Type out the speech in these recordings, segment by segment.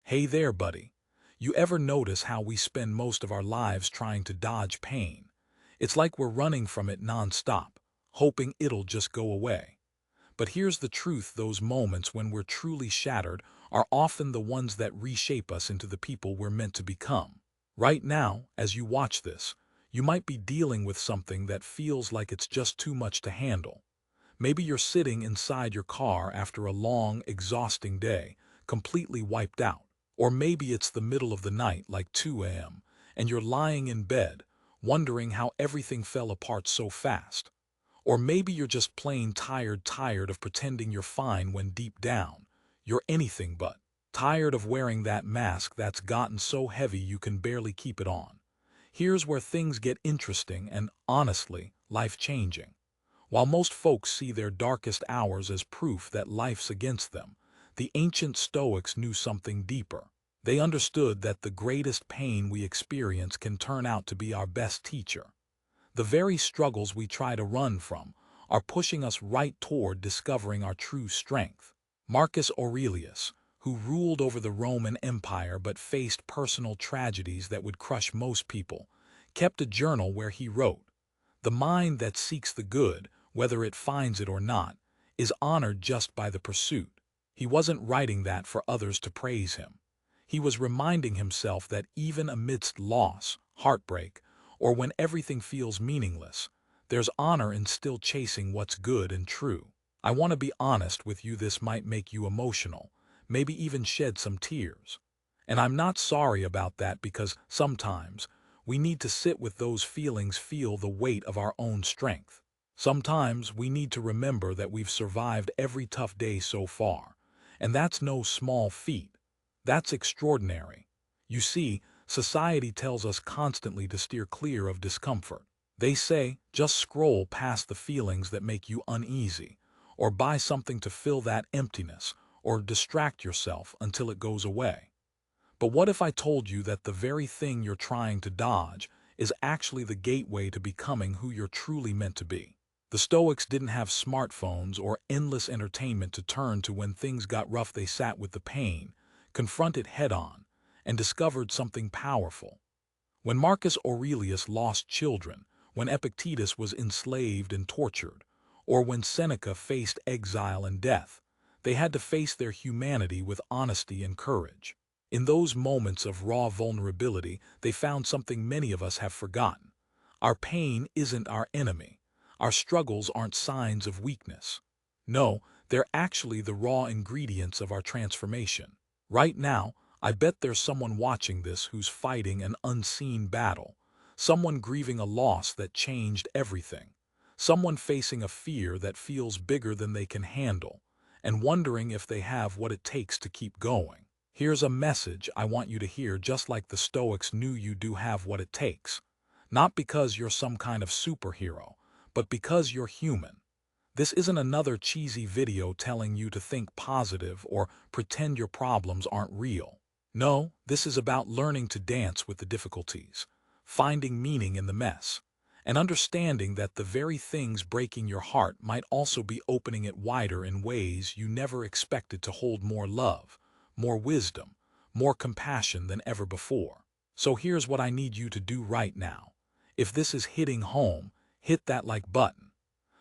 Hey there, buddy. You ever notice how we spend most of our lives trying to dodge pain? It's like we're running from it nonstop, hoping it'll just go away. But here's the truth: those moments when we're truly shattered are often the ones that reshape us into the people we're meant to become. Right now, as you watch this, you might be dealing with something that feels like it's just too much to handle. Maybe you're sitting inside your car after a long, exhausting day, completely wiped out. Or maybe it's the middle of the night, like 2 a.m., and you're lying in bed, wondering how everything fell apart so fast. Or maybe you're just plain tired of pretending you're fine when deep down, you're anything but. Tired of wearing that mask that's gotten so heavy you can barely keep it on. Here's where things get interesting and, honestly, life-changing. While most folks see their darkest hours as proof that life's against them, the ancient Stoics knew something deeper. They understood that the greatest pain we experience can turn out to be our best teacher. The very struggles we try to run from are pushing us right toward discovering our true strength. Marcus Aurelius, who ruled over the Roman Empire but faced personal tragedies that would crush most people, kept a journal where he wrote, "The mind that seeks the good, whether it finds it or not, is honored just by the pursuit." He wasn't writing that for others to praise him. He was reminding himself that even amidst loss, heartbreak, or when everything feels meaningless, there's honor in still chasing what's good and true. I want to be honest with you: this might make you emotional, maybe even shed some tears. And I'm not sorry about that, because sometimes we need to sit with those feelings, feel the weight of our own strength. Sometimes we need to remember that we've survived every tough day so far, and that's no small feat. That's extraordinary. You see, society tells us constantly to steer clear of discomfort. They say, just scroll past the feelings that make you uneasy, or buy something to fill that emptiness, or distract yourself until it goes away. But what if I told you that the very thing you're trying to dodge is actually the gateway to becoming who you're truly meant to be? The Stoics didn't have smartphones or endless entertainment to turn to when things got rough. They sat with the pain, confronted head-on, and discovered something powerful. When Marcus Aurelius lost children, when Epictetus was enslaved and tortured, or when Seneca faced exile and death, they had to face their humanity with honesty and courage. In those moments of raw vulnerability, they found something many of us have forgotten. Our pain isn't our enemy. Our struggles aren't signs of weakness. No, they're actually the raw ingredients of our transformation. Right now, I bet there's someone watching this who's fighting an unseen battle, someone grieving a loss that changed everything, someone facing a fear that feels bigger than they can handle, and wondering if they have what it takes to keep going. Here's a message I want you to hear: just like the Stoics knew, you do have what it takes. Not because you're some kind of superhero, but because you're human. This isn't another cheesy video telling you to think positive or pretend your problems aren't real. No, this is about learning to dance with the difficulties, finding meaning in the mess, and understanding that the very things breaking your heart might also be opening it wider in ways you never expected, to hold more love, more wisdom, more compassion than ever before. So here's what I need you to do right now. If this is hitting home, hit that like button.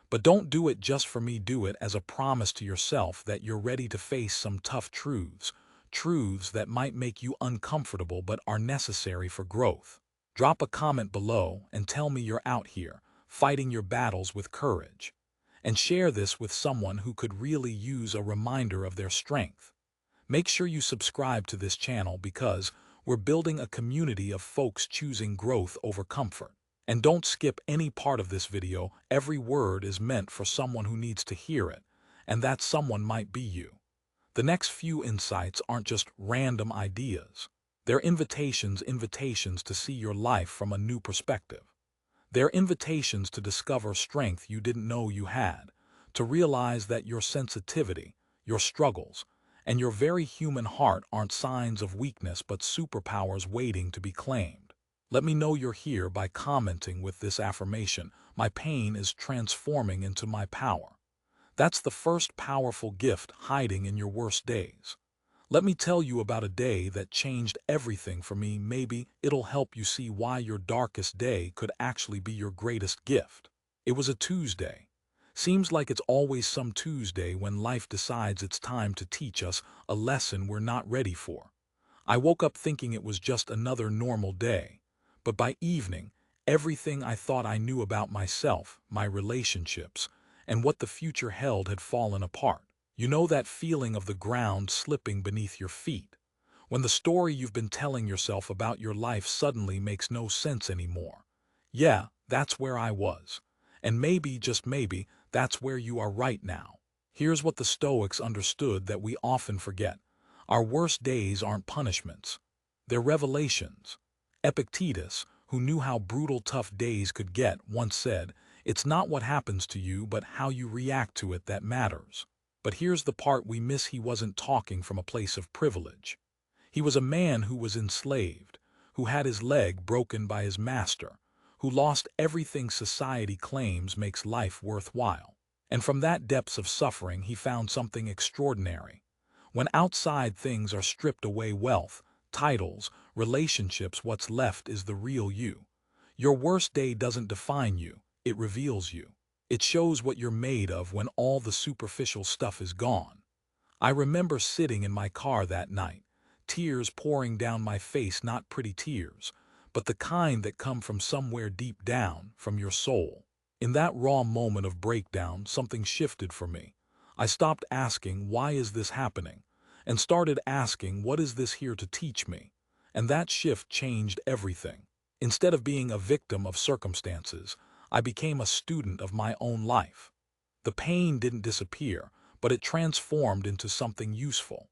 But don't do it just for me. Do it as a promise to yourself that you're ready to face some tough truths, truths that might make you uncomfortable but are necessary for growth. Drop a comment below and tell me you're out here, fighting your battles with courage. And share this with someone who could really use a reminder of their strength. Make sure you subscribe to this channel, because we're building a community of folks choosing growth over comfort. And don't skip any part of this video. Every word is meant for someone who needs to hear it, and that someone might be you. The next few insights aren't just random ideas. They're invitations to see your life from a new perspective. They're invitations to discover strength you didn't know you had, to realize that your sensitivity, your struggles, and your very human heart aren't signs of weakness but superpowers waiting to be claimed. Let me know you're here by commenting with this affirmation: my pain is transforming into my power. That's the first powerful gift hiding in your worst days. Let me tell you about a day that changed everything for me. Maybe it'll help you see why your darkest day could actually be your greatest gift. It was a Tuesday. Seems like it's always some Tuesday when life decides it's time to teach us a lesson we're not ready for. I woke up thinking it was just another normal day. But by evening, everything I thought I knew about myself, my relationships, and what the future held had fallen apart. You know that feeling of the ground slipping beneath your feet, when the story you've been telling yourself about your life suddenly makes no sense anymore. Yeah, that's where I was. And maybe, just maybe, that's where you are right now. Here's what the Stoics understood that we often forget. Our worst days aren't punishments. They're revelations. Epictetus, who knew how brutal tough days could get, once said, "It's not what happens to you, but how you react to it that matters." But here's the part we miss: he wasn't talking from a place of privilege. He was a man who was enslaved, who had his leg broken by his master, who lost everything society claims makes life worthwhile. And from that depths of suffering he found something extraordinary. When outside things are stripped away, wealth, titles, relationships, what's left is the real you. Your worst day doesn't define you, it reveals you. It shows what you're made of when all the superficial stuff is gone. I remember sitting in my car that night, tears pouring down my face, not pretty tears, but the kind that come from somewhere deep down, from your soul. In that raw moment of breakdown, something shifted for me. I stopped asking, "Why is this happening?" and started asking, "What is this here to teach me?" And that shift changed everything. Instead of being a victim of circumstances, I became a student of my own life. The pain didn't disappear, but it transformed into something useful.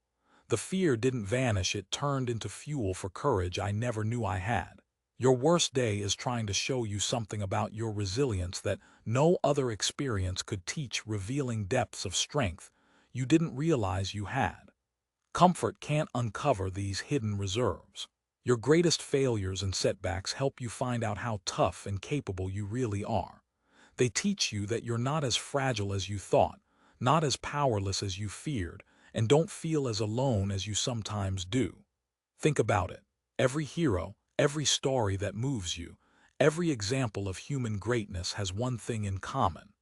The fear didn't vanish, it turned into fuel for courage I never knew I had. Your worst day is trying to show you something about your resilience that no other experience could teach, revealing depths of strength you didn't realize you had. Comfort can't uncover these hidden reserves. Your greatest failures and setbacks help you find out how tough and capable you really are. They teach you that you're not as fragile as you thought, not as powerless as you feared, and don't feel as alone as you sometimes do. Think about it. Every hero, every story that moves you, every example of human greatness has one thing in common.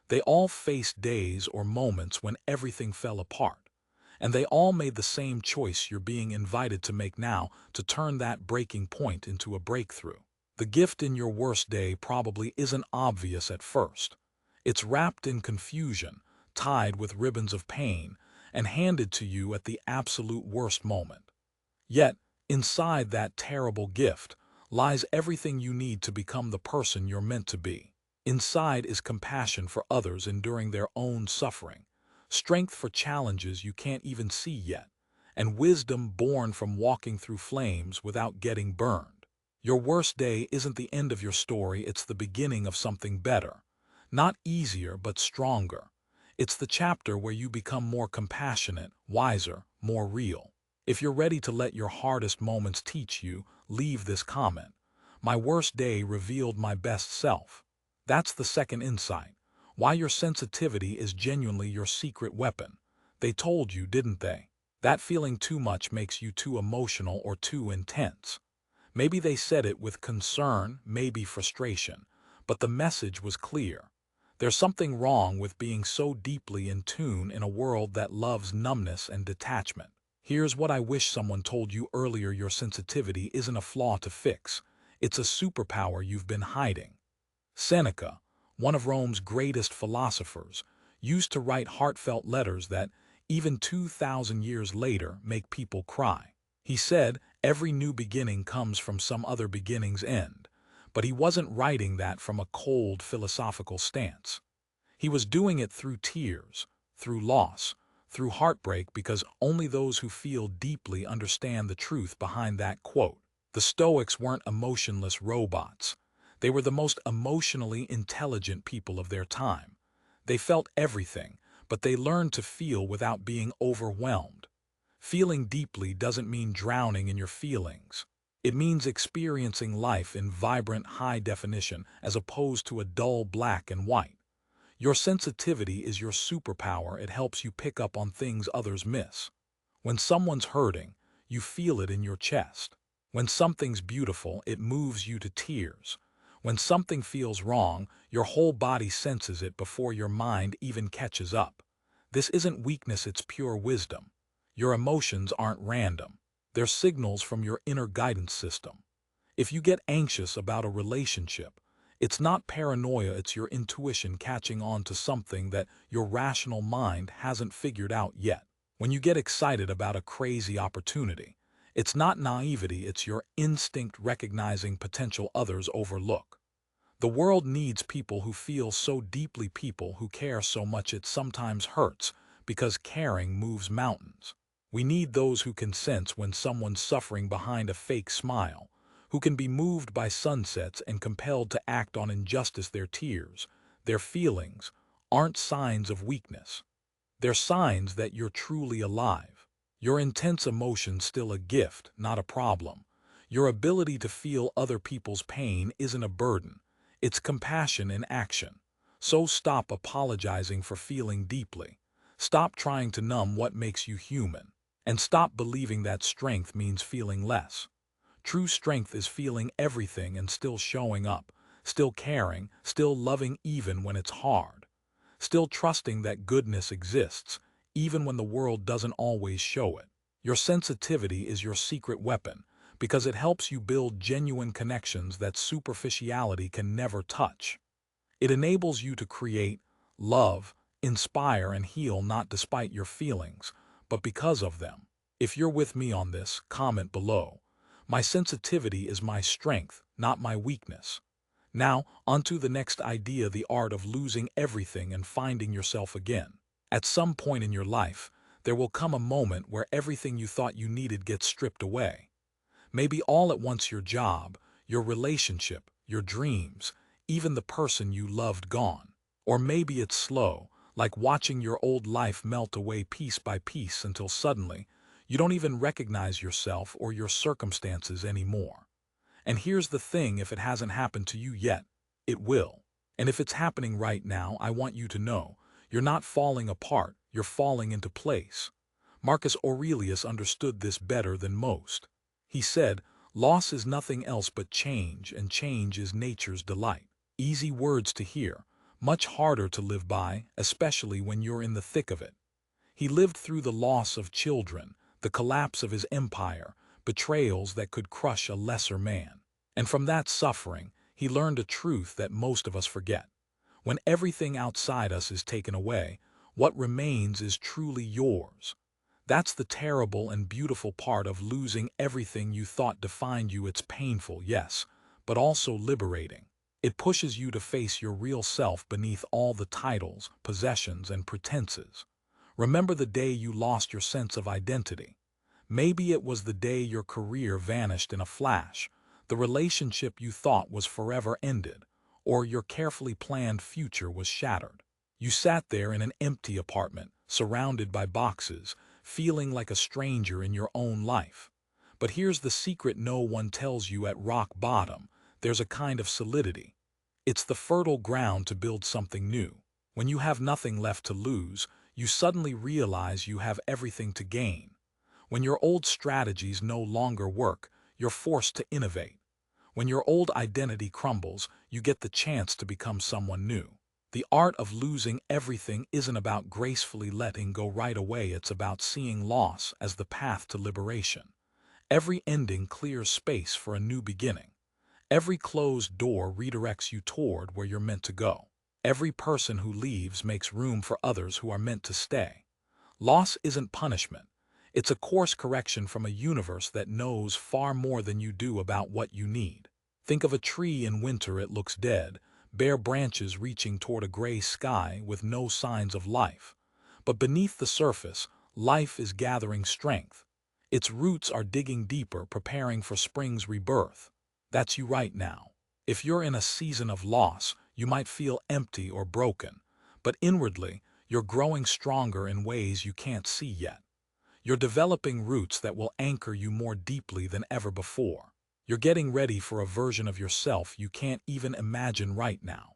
They all faced days or moments when everything fell apart. And they all made the same choice you're being invited to make now, to turn that breaking point into a breakthrough. The gift in your worst day probably isn't obvious at first. It's wrapped in confusion, tied with ribbons of pain, and handed to you at the absolute worst moment. Yet, inside that terrible gift lies everything you need to become the person you're meant to be. Inside is compassion for others enduring their own suffering, strength for challenges you can't even see yet, and wisdom born from walking through flames without getting burned. Your worst day isn't the end of your story, it's the beginning of something better. Not easier, but stronger. It's the chapter where you become more compassionate, wiser, more real. If you're ready to let your hardest moments teach you, leave this comment: "My worst day revealed my best self." That's the second insight. Why your sensitivity is genuinely your secret weapon. They told you, didn't they? That feeling too much makes you too emotional or too intense. Maybe they said it with concern, maybe frustration, but the message was clear. There's something wrong with being so deeply in tune in a world that loves numbness and detachment. Here's what I wish someone told you earlier: your sensitivity isn't a flaw to fix. It's a superpower you've been hiding. Seneca, one of Rome's greatest philosophers, used to write heartfelt letters that, even 2,000 years later, make people cry. He said, every new beginning comes from some other beginning's end. But he wasn't writing that from a cold philosophical stance. He was doing it through tears, through loss, through heartbreak, because only those who feel deeply understand the truth behind that quote. The Stoics weren't emotionless robots. They were the most emotionally intelligent people of their time. They felt everything, but they learned to feel without being overwhelmed. Feeling deeply doesn't mean drowning in your feelings. It means experiencing life in vibrant, high definition as opposed to a dull black and white. Your sensitivity is your superpower. It helps you pick up on things others miss. When someone's hurting, you feel it in your chest. When something's beautiful, it moves you to tears. When something feels wrong, your whole body senses it before your mind even catches up. This isn't weakness, it's pure wisdom. Your emotions aren't random. They're signals from your inner guidance system. If you get anxious about a relationship, it's not paranoia, it's your intuition catching on to something that your rational mind hasn't figured out yet. When you get excited about a crazy opportunity, it's not naivety, it's your instinct recognizing potential others overlook. The world needs people who feel so deeply, people who care so much it sometimes hurts, because caring moves mountains. We need those who can sense when someone's suffering behind a fake smile, who can be moved by sunsets and compelled to act on injustice. Their tears, their feelings, aren't signs of weakness. They're signs that you're truly alive. Your intense emotion's still a gift, not a problem. Your ability to feel other people's pain isn't a burden. It's compassion in action. So stop apologizing for feeling deeply. Stop trying to numb what makes you human. And stop believing that strength means feeling less. True strength is feeling everything and still showing up, still caring, still loving even when it's hard. Still trusting that goodness exists, even when the world doesn't always show it. Your sensitivity is your secret weapon, because it helps you build genuine connections that superficiality can never touch. It enables you to create, love, inspire, and heal not despite your feelings, but because of them. If you're with me on this, comment below. My sensitivity is my strength, not my weakness. Now, onto the next idea, the art of losing everything and finding yourself again. At some point in your life, there will come a moment where everything you thought you needed gets stripped away. Maybe all at once: your job, your relationship, your dreams, even the person you loved gone. Or maybe it's slow, like watching your old life melt away piece by piece until suddenly you don't even recognize yourself or your circumstances anymore. And here's the thing, if it hasn't happened to you yet, it will. And if it's happening right now, I want you to know, you're not falling apart, you're falling into place. Marcus Aurelius understood this better than most. He said, "Loss is nothing else but change, and change is nature's delight." Easy words to hear, much harder to live by, especially when you're in the thick of it. He lived through the loss of children, the collapse of his empire, betrayals that could crush a lesser man. And from that suffering, he learned a truth that most of us forget. When everything outside us is taken away, what remains is truly yours. That's the terrible and beautiful part of losing everything you thought defined you. It's painful, yes, but also liberating. It pushes you to face your real self beneath all the titles, possessions, and pretenses. Remember the day you lost your sense of identity. Maybe it was the day your career vanished in a flash, the relationship you thought was forever ended, or your carefully planned future was shattered. You sat there in an empty apartment, surrounded by boxes, feeling like a stranger in your own life. But here's the secret no one tells you: at rock bottom, there's a kind of solidity. It's the fertile ground to build something new. When you have nothing left to lose, you suddenly realize you have everything to gain. When your old strategies no longer work, you're forced to innovate. When your old identity crumbles, you get the chance to become someone new. The art of losing everything isn't about gracefully letting go right away, it's about seeing loss as the path to liberation. Every ending clears space for a new beginning. Every closed door redirects you toward where you're meant to go. Every person who leaves makes room for others who are meant to stay. Loss isn't punishment. It's a course correction from a universe that knows far more than you do about what you need. Think of a tree in winter. It looks dead, bare branches reaching toward a gray sky with no signs of life. But beneath the surface, life is gathering strength. Its roots are digging deeper, preparing for spring's rebirth. That's you right now. If you're in a season of loss, you might feel empty or broken, but inwardly, you're growing stronger in ways you can't see yet. You're developing roots that will anchor you more deeply than ever before. You're getting ready for a version of yourself you can't even imagine right now.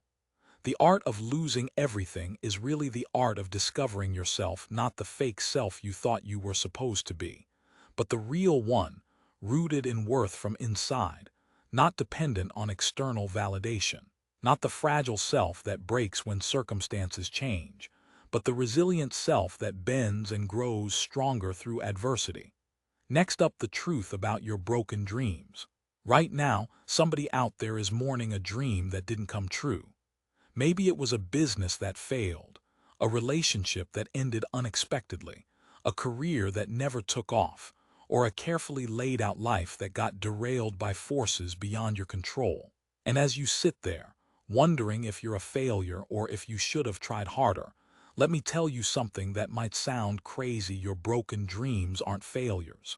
The art of losing everything is really the art of discovering yourself, not the fake self you thought you were supposed to be, but the real one, rooted in worth from inside, not dependent on external validation. Not the fragile self that breaks when circumstances change, but the resilient self that bends and grows stronger through adversity. Next up, the truth about your broken dreams. Right now, somebody out there is mourning a dream that didn't come true. Maybe it was a business that failed, a relationship that ended unexpectedly, a career that never took off, or a carefully laid out life that got derailed by forces beyond your control. And as you sit there, wondering if you're a failure or if you should have tried harder, let me tell you something that might sound crazy. Your broken dreams aren't failures.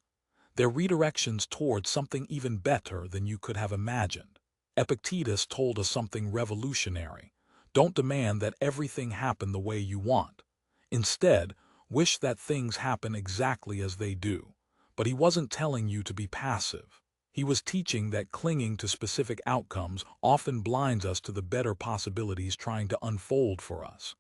They're redirections towards something even better than you could have imagined. Epictetus told us something revolutionary. Don't demand that everything happen the way you want. Instead, wish that things happen exactly as they do. But he wasn't telling you to be passive. He was teaching that clinging to specific outcomes often blinds us to the better possibilities trying to unfold for us.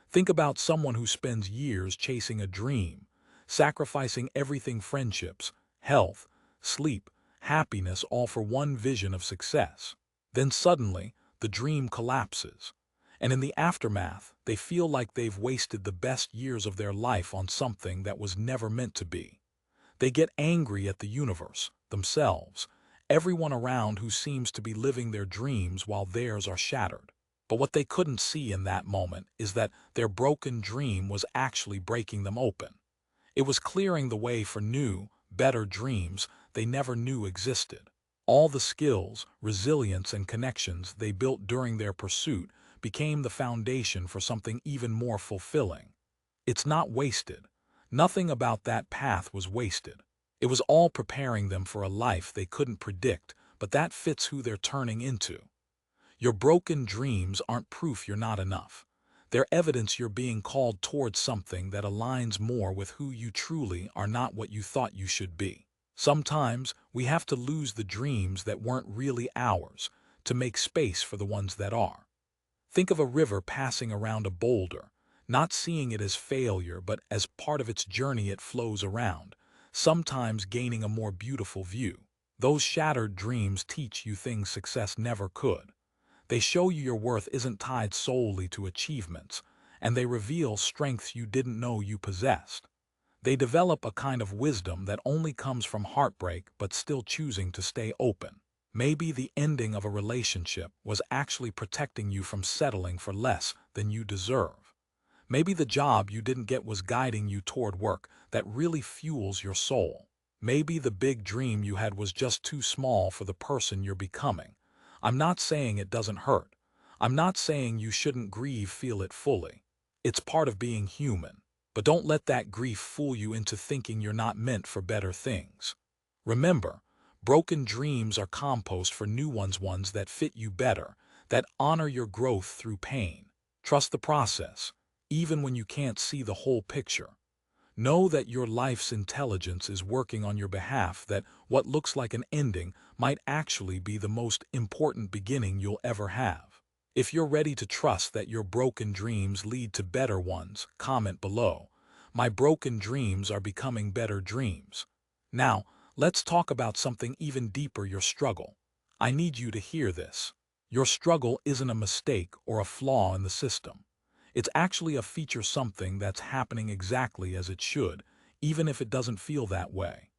Think about someone who spends years chasing a dream, sacrificing everything: friendships, health, sleep, happiness, all for one vision of success. Then suddenly, the dream collapses. And in the aftermath, they feel like they've wasted the best years of their life on something that was never meant to be. They get angry at the universe, themselves, everyone around who seems to be living their dreams while theirs are shattered. But what they couldn't see in that moment is that their broken dream was actually breaking them open. It was clearing the way for new, better dreams they never knew existed. All the skills, resilience, and connections they built during their pursuit became the foundation for something even more fulfilling. It's not wasted. Nothing about that path was wasted. It was all preparing them for a life they couldn't predict, but that fits who they're turning into. Your broken dreams aren't proof you're not enough. They're evidence you're being called towards something that aligns more with who you truly are, not what you thought you should be. Sometimes we have to lose the dreams that weren't really ours to make space for the ones that are. Think of a river passing around a boulder, not seeing it as failure, but as part of its journey. It flows around, sometimes gaining a more beautiful view. Those shattered dreams teach you things success never could. They show you your worth isn't tied solely to achievements, and they reveal strengths you didn't know you possessed. They develop a kind of wisdom that only comes from heartbreak but still choosing to stay open. Maybe the ending of a relationship was actually protecting you from settling for less than you deserve. Maybe the job you didn't get was guiding you toward work that really fuels your soul. Maybe the big dream you had was just too small for the person you're becoming. I'm not saying it doesn't hurt. I'm not saying you shouldn't grieve, feel it fully. It's part of being human. But don't let that grief fool you into thinking you're not meant for better things. Remember, broken dreams are compost for new ones that fit you better, that honor your growth through pain. Trust the process, even when you can't see the whole picture. Know that your life's intelligence is working on your behalf, that what looks like an ending might actually be the most important beginning you'll ever have. If you're ready to trust that your broken dreams lead to better ones, comment below. My broken dreams are becoming better dreams. Now, let's talk about something even deeper: your struggle. I need you to hear this. Your struggle isn't a mistake or a flaw in the system. It's actually a feature, something that's happening exactly as it should, even if it doesn't feel that way.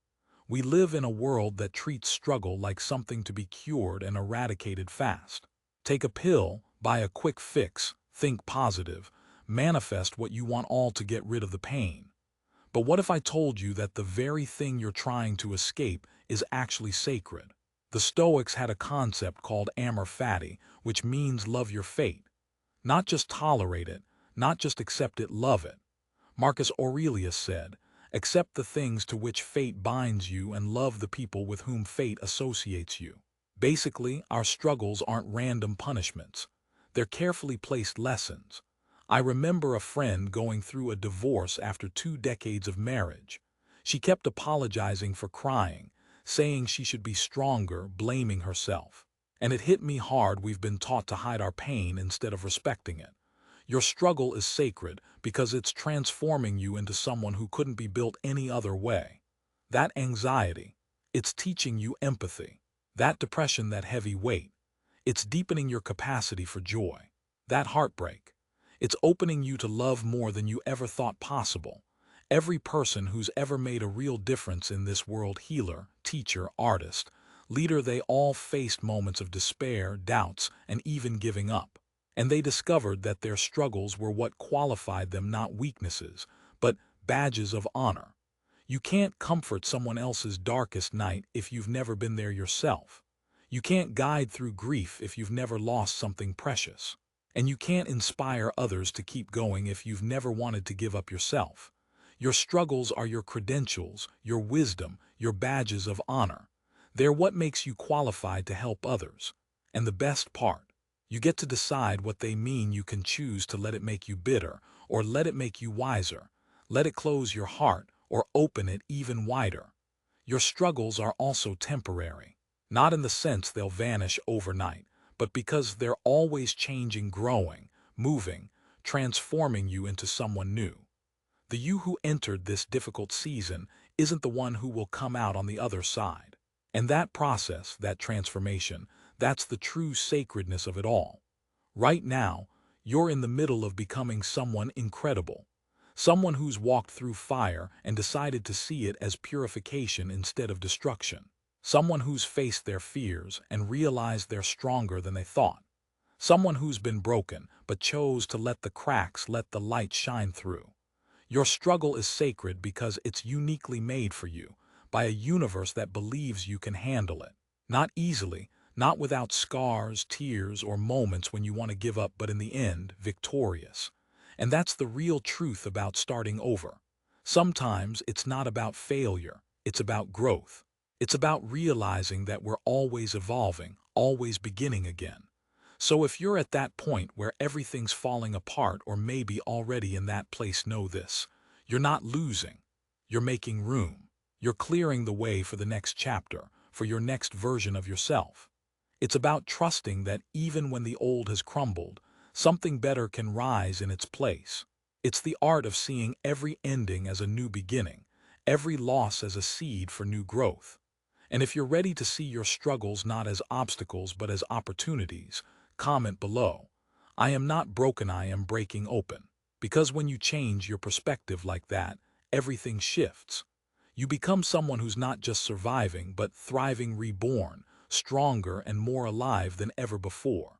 We live in a world that treats struggle like something to be cured and eradicated fast. Take a pill, buy a quick fix, think positive, manifest what you want, all to get rid of the pain. But what if I told you that the very thing you're trying to escape is actually sacred? The Stoics had a concept called amor fati, which means love your fate. Not just tolerate it, not just accept it, love it. Marcus Aurelius said, accept the things to which fate binds you and love the people with whom fate associates you. Basically, our struggles aren't random punishments. They're carefully placed lessons. I remember a friend going through a divorce after 2 decades of marriage. She kept apologizing for crying, saying she should be stronger, blaming herself. And it hit me hard we've been taught to hide our pain instead of respecting it. Your struggle is sacred because it's transforming you into someone who couldn't be built any other way. That anxiety, it's teaching you empathy. That depression, that heavy weight, it's deepening your capacity for joy. That heartbreak, it's opening you to love more than you ever thought possible. Every person who's ever made a real difference in this world, healer, teacher, artist, leader, they all faced moments of despair, doubts, and even giving up. And they discovered that their struggles were what qualified them, not weaknesses, but badges of honor. You can't comfort someone else's darkest night if you've never been there yourself. You can't guide through grief if you've never lost something precious. And you can't inspire others to keep going if you've never wanted to give up yourself. Your struggles are your credentials, your wisdom, your badges of honor. They're what makes you qualified to help others. And the best part, you get to decide what they mean. You can choose to let it make you bitter, or let it make you wiser. Let it close your heart, or open it even wider. Your struggles are also temporary, not in the sense they'll vanish overnight, but because they're always changing, growing, moving, transforming you into someone new. The you who entered this difficult season isn't the one who will come out on the other side. And that process, that transformation, that's the true sacredness of it all. Right now, you're in the middle of becoming someone incredible. Someone who's walked through fire and decided to see it as purification instead of destruction. Someone who's faced their fears and realized they're stronger than they thought. Someone who's been broken but chose to let the cracks, let the light shine through. Your struggle is sacred because it's uniquely made for you, by a universe that believes you can handle it. Not easily, not without scars, tears, or moments when you want to give up, but in the end, victorious. And that's the real truth about starting over. Sometimes it's not about failure, it's about growth. It's about realizing that we're always evolving, always beginning again. So if you're at that point where everything's falling apart, or maybe already in that place, know this: you're not losing. You're making room. You're clearing the way for the next chapter, for your next version of yourself. It's about trusting that even when the old has crumbled, something better can rise in its place. It's the art of seeing every ending as a new beginning, every loss as a seed for new growth. And if you're ready to see your struggles not as obstacles but as opportunities, comment below. I am not broken, I am breaking open. Because when you change your perspective like that, everything shifts. You become someone who's not just surviving but thriving, reborn, stronger and more alive than ever before.